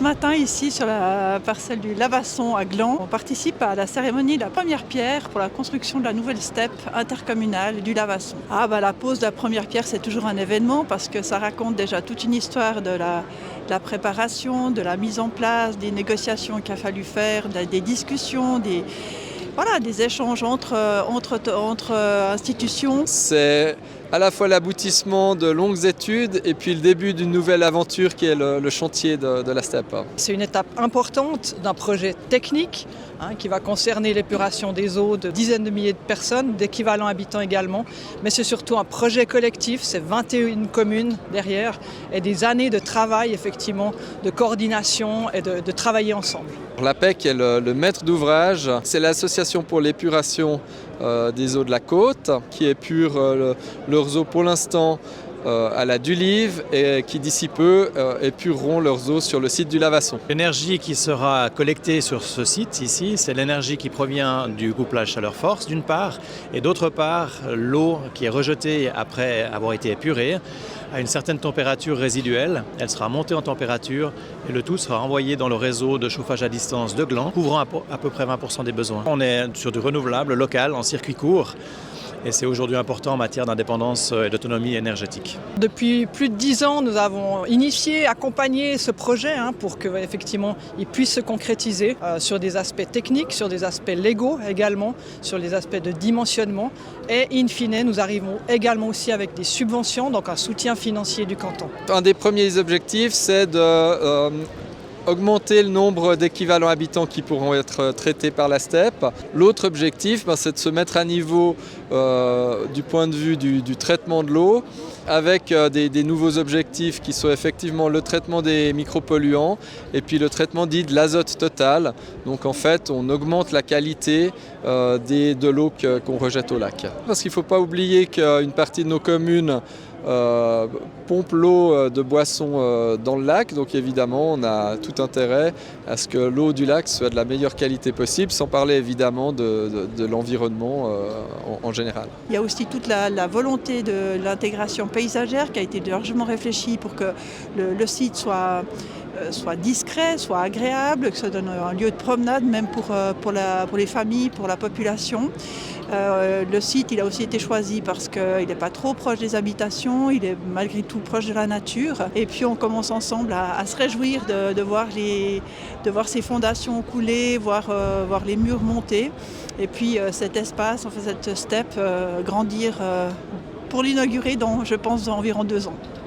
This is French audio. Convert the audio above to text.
Ce matin, ici, sur la parcelle du Lavasson à Gland, on participe à la cérémonie de la première pierre pour la construction de la nouvelle steppe intercommunale du Lavasson. La pose de la première pierre, c'est toujours un événement parce que ça raconte déjà toute une histoire de la préparation, de la mise en place, des négociations qu'il a fallu faire, des discussions, des échanges entre institutions. C'est à la fois l'aboutissement de longues études et puis le début d'une nouvelle aventure qui est le chantier de la steppe. C'est une étape importante d'un projet technique qui va concerner l'épuration des eaux de dizaines de milliers de personnes, d'équivalents habitants également. Mais c'est surtout un projet collectif, c'est 21 communes derrière et des années de travail effectivement, de coordination et de travailler ensemble. L'APEC est le maître d'ouvrage, c'est l'association pour l'épuration des eaux de la côte qui épure leurs eaux pour l'instant à la Dulive et qui d'ici peu épureront leurs eaux sur le site du Lavasson. L'énergie qui sera collectée sur ce site ici, c'est l'énergie qui provient du couplage chaleur-force d'une part et d'autre part l'eau qui est rejetée après avoir été épurée à une certaine température résiduelle. Elle sera montée en température et le tout sera envoyé dans le réseau de chauffage à distance de Gland, couvrant à peu près 20% des besoins. On est sur du renouvelable local en circuit court. Et c'est aujourd'hui important en matière d'indépendance et d'autonomie énergétique. Depuis plus de 10 ans, nous avons initié, accompagné ce projet pour qu'effectivement il puisse se concrétiser sur des aspects techniques, sur des aspects légaux également, sur les aspects de dimensionnement. Et in fine, nous arrivons également aussi avec des subventions, donc un soutien financier du canton. Un des premiers objectifs, c'est augmenter le nombre d'équivalents habitants qui pourront être traités par la steppe. L'autre objectif, c'est de se mettre à niveau du point de vue du traitement de l'eau avec des nouveaux objectifs qui sont effectivement le traitement des micropolluants et puis le traitement dit de l'azote total. Donc en fait, on augmente la qualité de l'eau qu'on rejette au lac. Parce qu'il ne faut pas oublier qu'une partie de nos communes pompe l'eau de boisson dans le lac, donc évidemment on a tout intérêt à ce que l'eau du lac soit de la meilleure qualité possible, sans parler évidemment de l'environnement en général. Il y a aussi toute la volonté de l'intégration paysagère qui a été largement réfléchie pour que le site soit discret, soit agréable, que ça donne un lieu de promenade même pour les familles, pour la population. Le site il a aussi été choisi parce qu'il n'est pas trop proche des habitations, il est malgré tout proche de la nature. Et puis on commence ensemble à se réjouir de voir ces fondations couler, voir les murs monter. Et puis cet espace, cette steppe grandir pour l'inaugurer dans, je pense, environ 2 ans.